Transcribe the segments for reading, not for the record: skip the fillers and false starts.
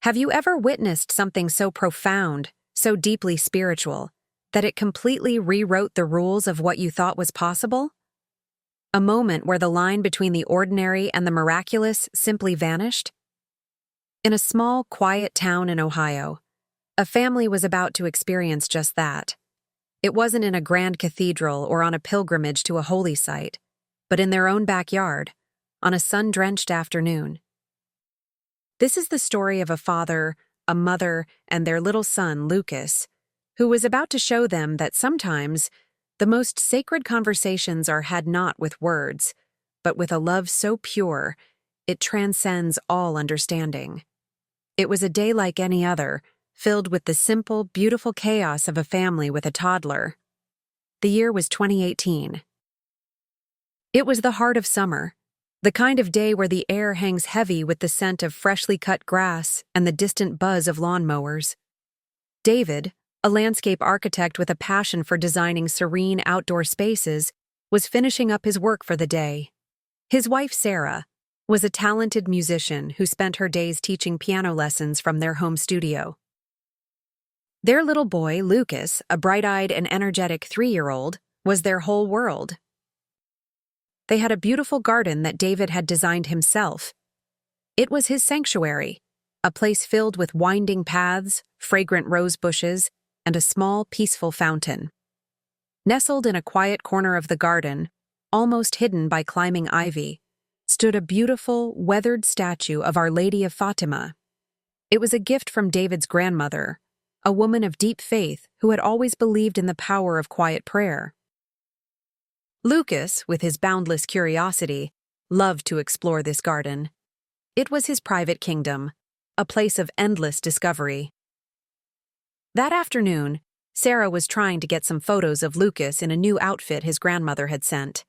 Have you ever witnessed something so profound, so deeply spiritual, that it completely rewrote the rules of what you thought was possible? A moment where the line between the ordinary and the miraculous simply vanished? In a small, quiet town in Ohio, a family was about to experience just that. It wasn't in a grand cathedral or on a pilgrimage to a holy site, but in their own backyard, on a sun-drenched afternoon. This is the story of a father, a mother, and their little son, Lucas, who was about to show them that sometimes the most sacred conversations are had not with words, but with a love so pure it transcends all understanding. It was a day like any other, filled with the simple, beautiful chaos of a family with a toddler. The year was 2018. It was the heart of summer, the kind of day where the air hangs heavy with the scent of freshly cut grass and the distant buzz of lawnmowers. David, a landscape architect with a passion for designing serene outdoor spaces, was finishing up his work for the day. His wife, Sarah, was a talented musician who spent her days teaching piano lessons from their home studio. Their little boy, Lucas, a bright-eyed and energetic 3-year-old, was their whole world. They had a beautiful garden that David had designed himself. It was his sanctuary, a place filled with winding paths, fragrant rose bushes, and a small, peaceful fountain. Nestled in a quiet corner of the garden, almost hidden by climbing ivy, stood a beautiful, weathered statue of Our Lady of Fátima. It was a gift from David's grandmother, a woman of deep faith who had always believed in the power of quiet prayer. Lucas, with his boundless curiosity, loved to explore this garden. It was his private kingdom, a place of endless discovery. That afternoon, Sarah was trying to get some photos of Lucas in a new outfit his grandmother had sent.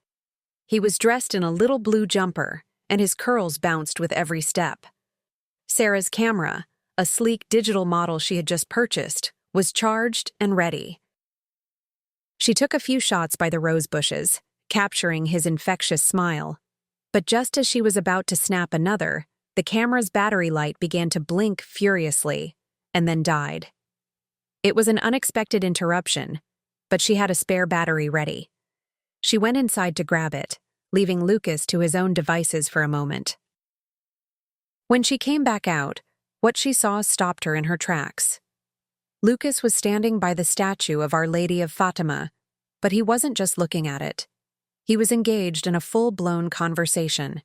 He was dressed in a little blue jumper, and his curls bounced with every step. Sarah's camera, a sleek digital model she had just purchased, was charged and ready. She took a few shots by the rose bushes, capturing his infectious smile. But just as she was about to snap another, the camera's battery light began to blink furiously, and then died. It was an unexpected interruption, but she had a spare battery ready. She went inside to grab it, leaving Lucas to his own devices for a moment. When she came back out, what she saw stopped her in her tracks. Lucas was standing by the statue of Our Lady of Fátima, but he wasn't just looking at it. He was engaged in a full-blown conversation.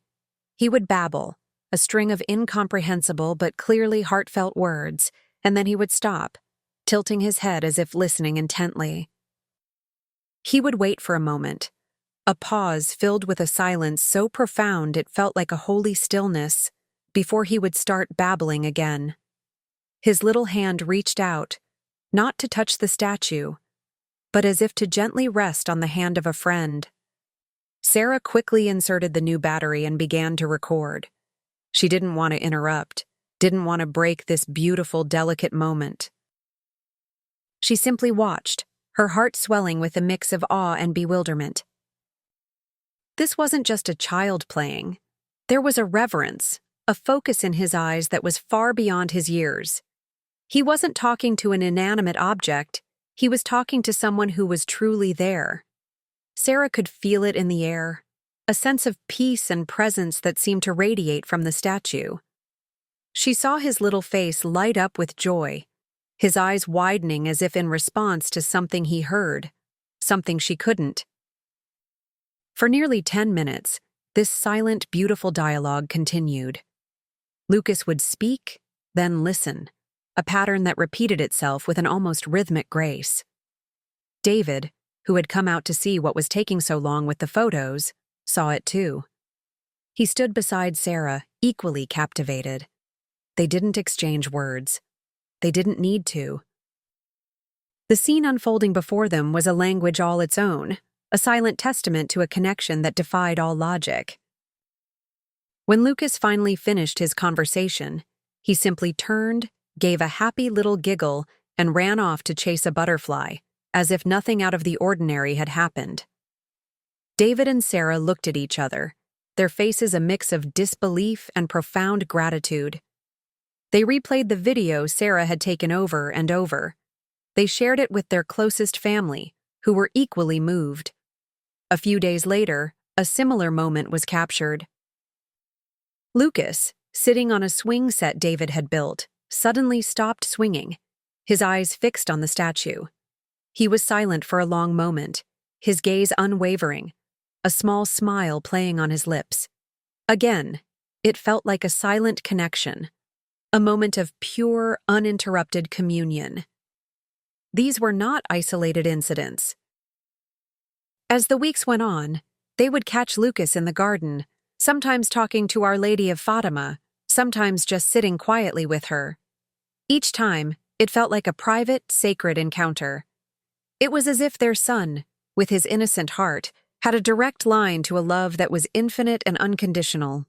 He would babble, a string of incomprehensible but clearly heartfelt words, and then he would stop, tilting his head as if listening intently. He would wait for a moment, a pause filled with a silence so profound it felt like a holy stillness, before he would start babbling again. His little hand reached out, not to touch the statue, but as if to gently rest on the hand of a friend. Sarah quickly inserted the new battery and began to record. She didn't want to interrupt, didn't want to break this beautiful, delicate moment. She simply watched, her heart swelling with a mix of awe and bewilderment. This wasn't just a child playing. There was a reverence, a focus in his eyes that was far beyond his years. He wasn't talking to an inanimate object, he was talking to someone who was truly there. Sarah could feel it in the air, a sense of peace and presence that seemed to radiate from the statue. She saw his little face light up with joy, his eyes widening as if in response to something he heard, something she couldn't. For nearly 10 minutes, this silent, beautiful dialogue continued. Lucas would speak, then listen, a pattern that repeated itself with an almost rhythmic grace. David, who had come out to see what was taking so long with the photos, saw it too. He stood beside Sarah, equally captivated. They didn't exchange words. They didn't need to. The scene unfolding before them was a language all its own, a silent testament to a connection that defied all logic. When Lucas finally finished his conversation, he simply turned, gave a happy little giggle, and ran off to chase a butterfly, as if nothing out of the ordinary had happened. David and Sarah looked at each other, their faces a mix of disbelief and profound gratitude. They replayed the video Sarah had taken over and over. They shared it with their closest family, who were equally moved. A few days later, a similar moment was captured. Lucas, sitting on a swing set David had built, suddenly stopped swinging, his eyes fixed on the statue. He was silent for a long moment, his gaze unwavering, a small smile playing on his lips. Again, it felt like a silent connection, a moment of pure, uninterrupted communion. These were not isolated incidents. As the weeks went on, they would catch Lucas in the garden, sometimes talking to Our Lady of Fátima, sometimes just sitting quietly with her. Each time, it felt like a private, sacred encounter. It was as if their son, with his innocent heart, had a direct line to a love that was infinite and unconditional.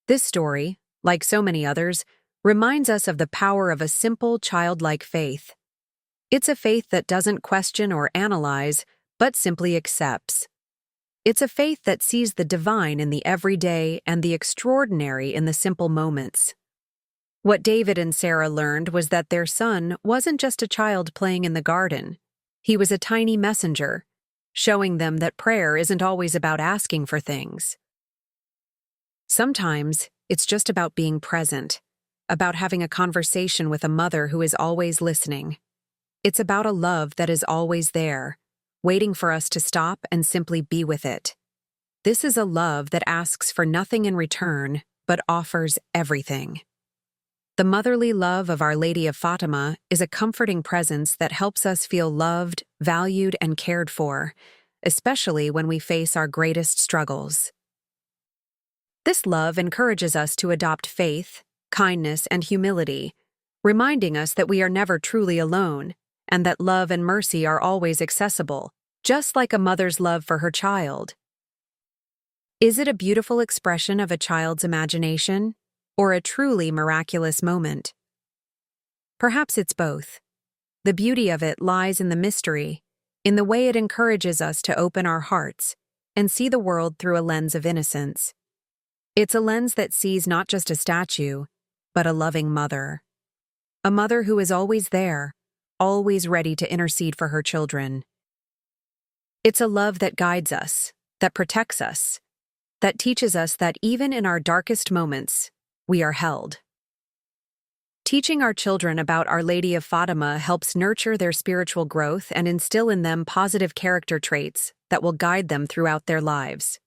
This story, like so many others, reminds us of the power of a simple, childlike faith. It's a faith that doesn't question or analyze, but simply accepts. It's a faith that sees the divine in the everyday and the extraordinary in the simple moments. What David and Sarah learned was that their son wasn't just a child playing in the garden. He was a tiny messenger, showing them that prayer isn't always about asking for things. Sometimes it's just about being present, about having a conversation with a mother who is always listening. It's about a love that is always there, waiting for us to stop and simply be with it. This is a love that asks for nothing in return, but offers everything. The motherly love of Our Lady of Fátima is a comforting presence that helps us feel loved, valued, and cared for, especially when we face our greatest struggles. This love encourages us to adopt faith, kindness, and humility, reminding us that we are never truly alone, and that love and mercy are always accessible, just like a mother's love for her child. Is it a beautiful expression of a child's imagination, or a truly miraculous moment? Perhaps it's both. The beauty of it lies in the mystery, in the way it encourages us to open our hearts and see the world through a lens of innocence. It's a lens that sees not just a statue, but a loving mother. A mother who is always there, always ready to intercede for her children. It's a love that guides us, that protects us, that teaches us that even in our darkest moments, we are held. Teaching our children about Our Lady of Fátima helps nurture their spiritual growth and instill in them positive character traits that will guide them throughout their lives.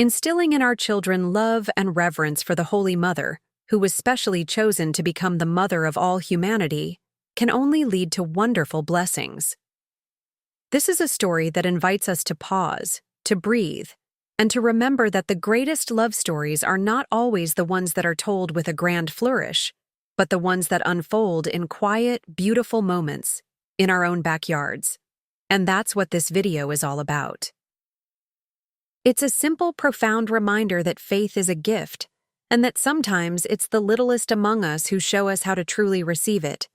Instilling in our children love and reverence for the Holy Mother, who was specially chosen to become the mother of all humanity, can only lead to wonderful blessings. This is a story that invites us to pause, to breathe, and to remember that the greatest love stories are not always the ones that are told with a grand flourish, but the ones that unfold in quiet, beautiful moments in our own backyards. And that's what this video is all about. It's a simple, profound reminder that faith is a gift, and that sometimes it's the littlest among us who show us how to truly receive it.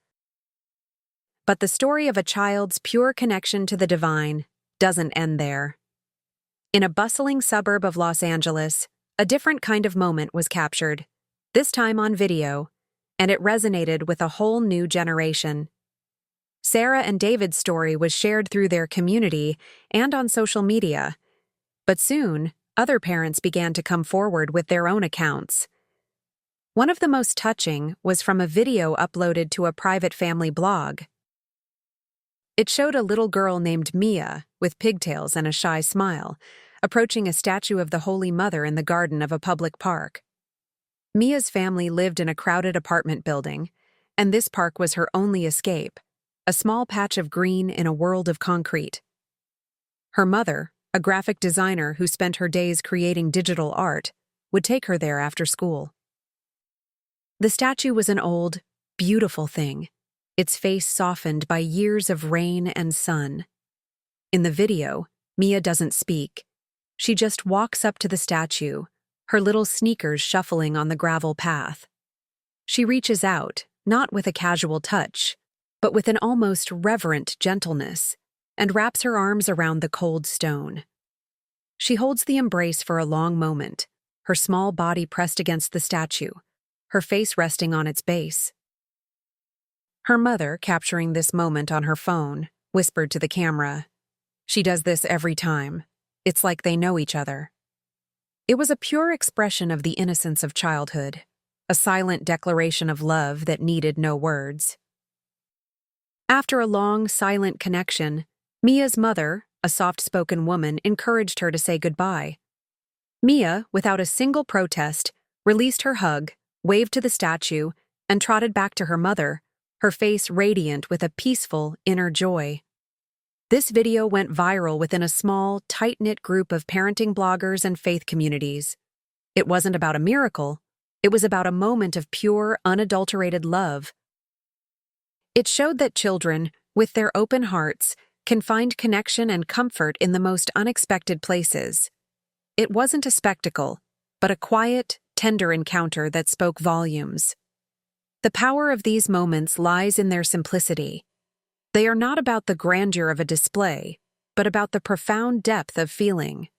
But the story of a child's pure connection to the divine doesn't end there. In a bustling suburb of Los Angeles, a different kind of moment was captured, this time on video, and it resonated with a whole new generation. Sarah and David's story was shared through their community and on social media, but soon, other parents began to come forward with their own accounts. One of the most touching was from a video uploaded to a private family blog. It showed a little girl named Mia, with pigtails and a shy smile, approaching a statue of the Holy Mother in the garden of a public park. Mia's family lived in a crowded apartment building, and this park was her only escape, a small patch of green in a world of concrete. Her mother, a graphic designer who spent her days creating digital art, would take her there after school. The statue was an old, beautiful thing, its face softened by years of rain and sun. In the video, Mia doesn't speak. She just walks up to the statue, her little sneakers shuffling on the gravel path. She reaches out, not with a casual touch, but with an almost reverent gentleness, and wraps her arms around the cold stone. She holds the embrace for a long moment, her small body pressed against the statue, her face resting on its base. Her mother, capturing this moment on her phone, whispered to the camera, "She does this every time. It's like they know each other." It was a pure expression of the innocence of childhood, a silent declaration of love that needed no words. After a long, silent connection, Mia's mother, a soft-spoken woman, encouraged her to say goodbye. Mia, without a single protest, released her hug, waved to the statue, and trotted back to her mother, her face radiant with a peaceful inner joy. This video went viral within a small, tight-knit group of parenting bloggers and faith communities. It wasn't about a miracle, it was about a moment of pure, unadulterated love. It showed that children, with their open hearts, can find connection and comfort in the most unexpected places. It wasn't a spectacle, but a quiet, tender encounter that spoke volumes. The power of these moments lies in their simplicity. They are not about the grandeur of a display, but about the profound depth of feeling.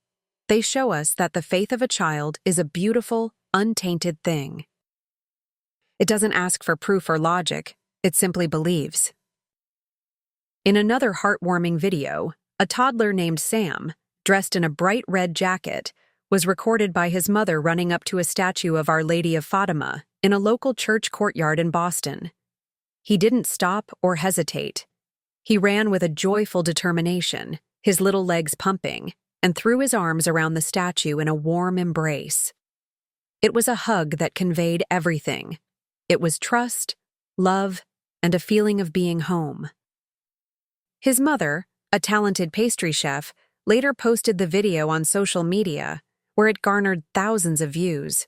They show us that the faith of a child is a beautiful, untainted thing. It doesn't ask for proof or logic, it simply believes. In another heartwarming video, a toddler named Sam, dressed in a bright red jacket, was recorded by his mother running up to a statue of Our Lady of Fátima in a local church courtyard in Boston. He didn't stop or hesitate. He ran with a joyful determination, his little legs pumping, and threw his arms around the statue in a warm embrace. It was a hug that conveyed everything. It was trust, love, and a feeling of being home. His mother, a talented pastry chef, later posted the video on social media, where it garnered thousands of views.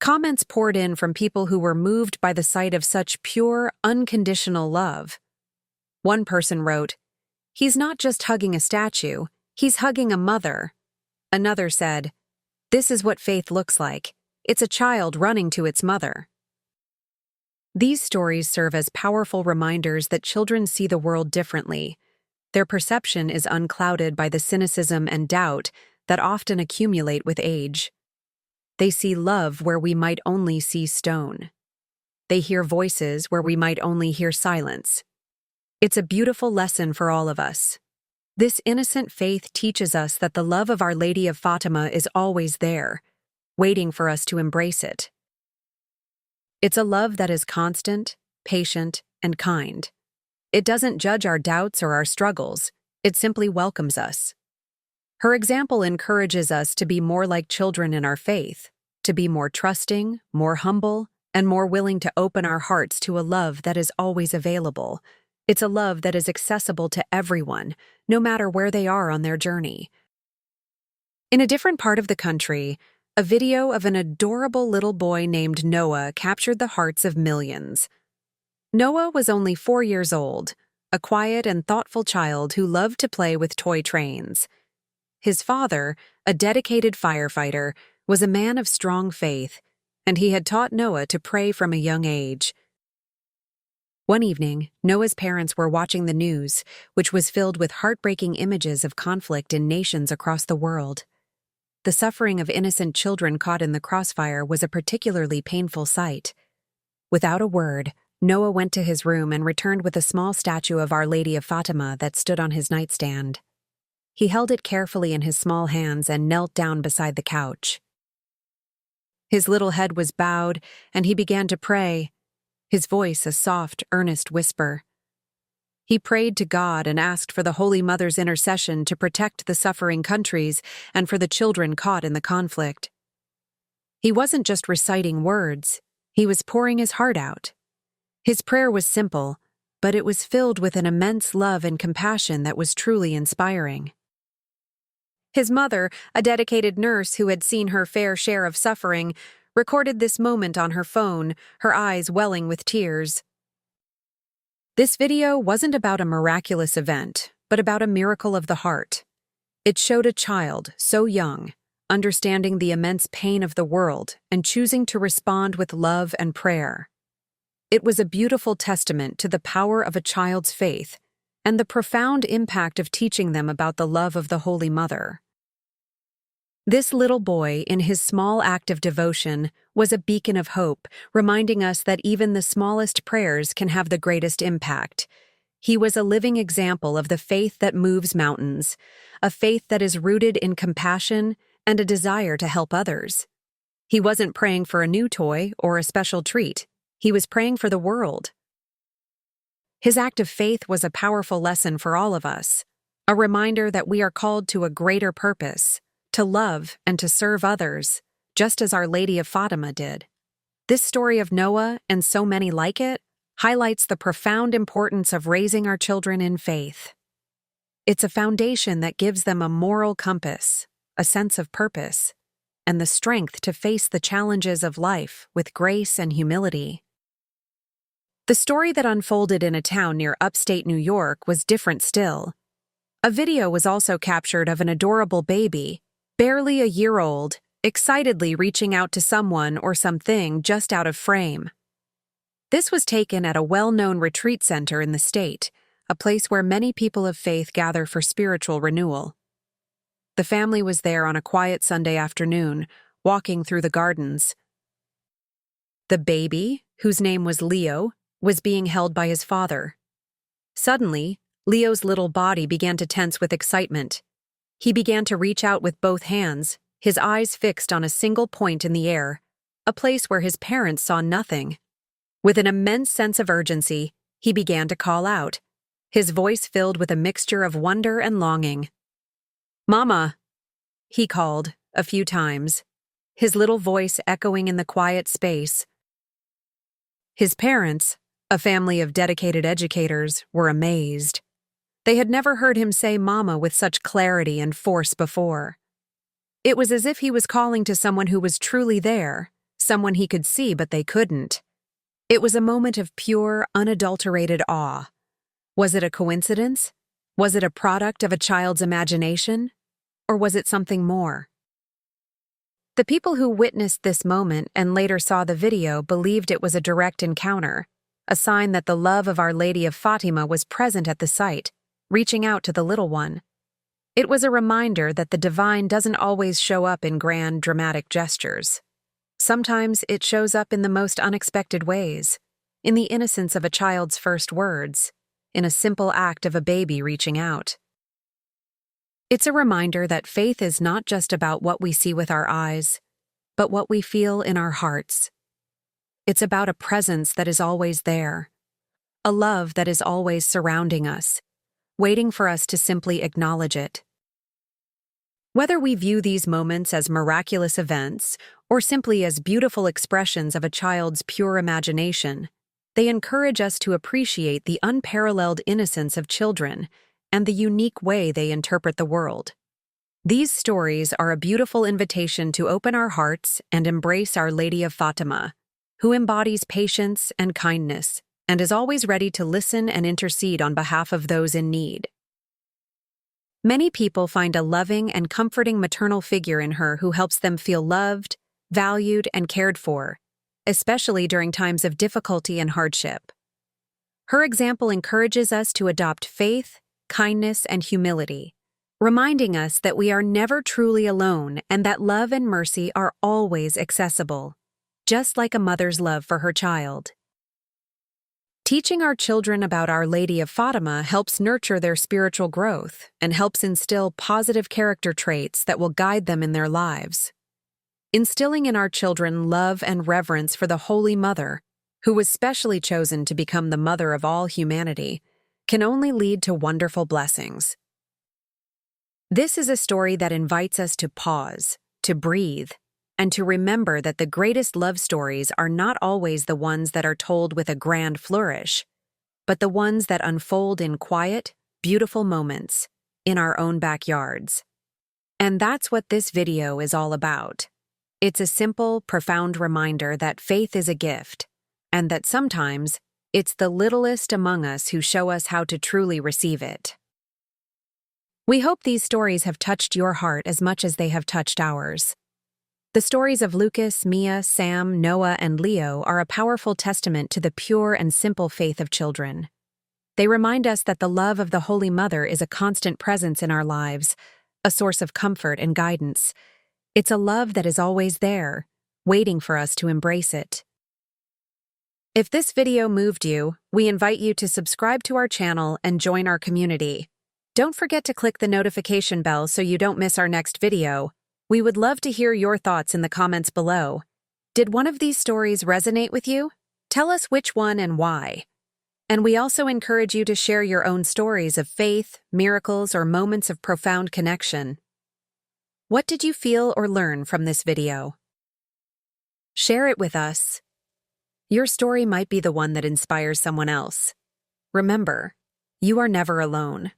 Comments poured in from people who were moved by the sight of such pure, unconditional love. One person wrote, "He's not just hugging a statue, he's hugging a mother." Another said, "This is what faith looks like. It's a child running to its mother." These stories serve as powerful reminders that children see the world differently. Their perception is unclouded by the cynicism and doubt that often accumulate with age. They see love where we might only see stone. They hear voices where we might only hear silence. It's a beautiful lesson for all of us. This innocent faith teaches us that the love of Our Lady of Fátima is always there, waiting for us to embrace it. It's a love that is constant, patient, and kind. It doesn't judge our doubts or our struggles, it simply welcomes us. Her example encourages us to be more like children in our faith, to be more trusting, more humble, and more willing to open our hearts to a love that is always available. It's a love that is accessible to everyone, no matter where they are on their journey. In a different part of the country, a video of an adorable little boy named Noah captured the hearts of millions. Noah was only 4 years old, a quiet and thoughtful child who loved to play with toy trains. His father, a dedicated firefighter, was a man of strong faith, and he had taught Noah to pray from a young age. One evening, Noah's parents were watching the news, which was filled with heartbreaking images of conflict in nations across the world. The suffering of innocent children caught in the crossfire was a particularly painful sight. Without a word, Noah went to his room and returned with a small statue of Our Lady of Fátima that stood on his nightstand. He held it carefully in his small hands and knelt down beside the couch. His little head was bowed, and he began to pray, his voice a soft, earnest whisper. He prayed to God and asked for the Holy Mother's intercession to protect the suffering countries and for the children caught in the conflict. He wasn't just reciting words, he was pouring his heart out. His prayer was simple, but it was filled with an immense love and compassion that was truly inspiring. His mother, a dedicated nurse who had seen her fair share of suffering, recorded this moment on her phone, her eyes welling with tears. This video wasn't about a miraculous event, but about a miracle of the heart. It showed a child, so young, understanding the immense pain of the world and choosing to respond with love and prayer. It was a beautiful testament to the power of a child's faith and the profound impact of teaching them about the love of the Holy Mother. This little boy, in his small act of devotion, was a beacon of hope, reminding us that even the smallest prayers can have the greatest impact. He was a living example of the faith that moves mountains, a faith that is rooted in compassion and a desire to help others. He wasn't praying for a new toy or a special treat. He was praying for the world. His act of faith was a powerful lesson for all of us, a reminder that we are called to a greater purpose, to love and to serve others, just as Our Lady of Fátima did. This story of Noah, and so many like it, highlights the profound importance of raising our children in faith. It's a foundation that gives them a moral compass, a sense of purpose, and the strength to face the challenges of life with grace and humility. The story that unfolded in a town near upstate New York was different still. A video was also captured of an adorable baby, barely a year old, excitedly reaching out to someone or something just out of frame. This was taken at a well-known retreat center in the state, a place where many people of faith gather for spiritual renewal. The family was there on a quiet Sunday afternoon, walking through the gardens. The baby, whose name was Leo, was being held by his father. Suddenly, Leo's little body began to tense with excitement. He began to reach out with both hands, his eyes fixed on a single point in the air, a place where his parents saw nothing. With an immense sense of urgency, he began to call out, his voice filled with a mixture of wonder and longing. "Mama," he called a few times, his little voice echoing in the quiet space. His parents, a family of dedicated educators, were amazed. They had never heard him say "mama" with such clarity and force before. It was as if he was calling to someone who was truly there, someone he could see but they couldn't. It was a moment of pure, unadulterated awe. Was it a coincidence? Was it a product of a child's imagination? Or was it something more? The people who witnessed this moment and later saw the video believed it was a direct encounter, a sign that the love of Our Lady of Fátima was present at the site, reaching out to the little one. It was a reminder that the divine doesn't always show up in grand, dramatic gestures. Sometimes it shows up in the most unexpected ways, in the innocence of a child's first words, in a simple act of a baby reaching out. It's a reminder that faith is not just about what we see with our eyes, but what we feel in our hearts. It's about a presence that is always there, a love that is always surrounding us, waiting for us to simply acknowledge it. Whether we view these moments as miraculous events or simply as beautiful expressions of a child's pure imagination, they encourage us to appreciate the unparalleled innocence of children and the unique way they interpret the world. These stories are a beautiful invitation to open our hearts and embrace Our Lady of Fátima, who embodies patience and kindness and is always ready to listen and intercede on behalf of those in need. Many people find a loving and comforting maternal figure in her who helps them feel loved, valued, and cared for, especially during times of difficulty and hardship. Her example encourages us to adopt faith, kindness, and humility, reminding us that we are never truly alone and that love and mercy are always accessible, just like a mother's love for her child. Teaching our children about Our Lady of Fátima helps nurture their spiritual growth and helps instill positive character traits that will guide them in their lives. Instilling in our children love and reverence for the Holy Mother, who was specially chosen to become the mother of all humanity, can only lead to wonderful blessings. This is a story that invites us to pause, to breathe, and to remember that the greatest love stories are not always the ones that are told with a grand flourish, but the ones that unfold in quiet, beautiful moments in our own backyards. And that's what this video is all about. It's a simple, profound reminder that faith is a gift, and that sometimes it's the littlest among us who show us how to truly receive it. We hope these stories have touched your heart as much as they have touched ours. The stories of Lucas, Mia, Sam, Noah, and Leo are a powerful testament to the pure and simple faith of children. They remind us that the love of the Holy Mother is a constant presence in our lives, a source of comfort and guidance. It's a love that is always there, waiting for us to embrace it. If this video moved you, we invite you to subscribe to our channel and join our community. Don't forget to click the notification bell so you don't miss our next video. We would love to hear your thoughts in the comments below. Did one of these stories resonate with you? Tell us which one and why. And we also encourage you to share your own stories of faith, miracles, or moments of profound connection. What did you feel or learn from this video? Share it with us. Your story might be the one that inspires someone else. Remember, you are never alone.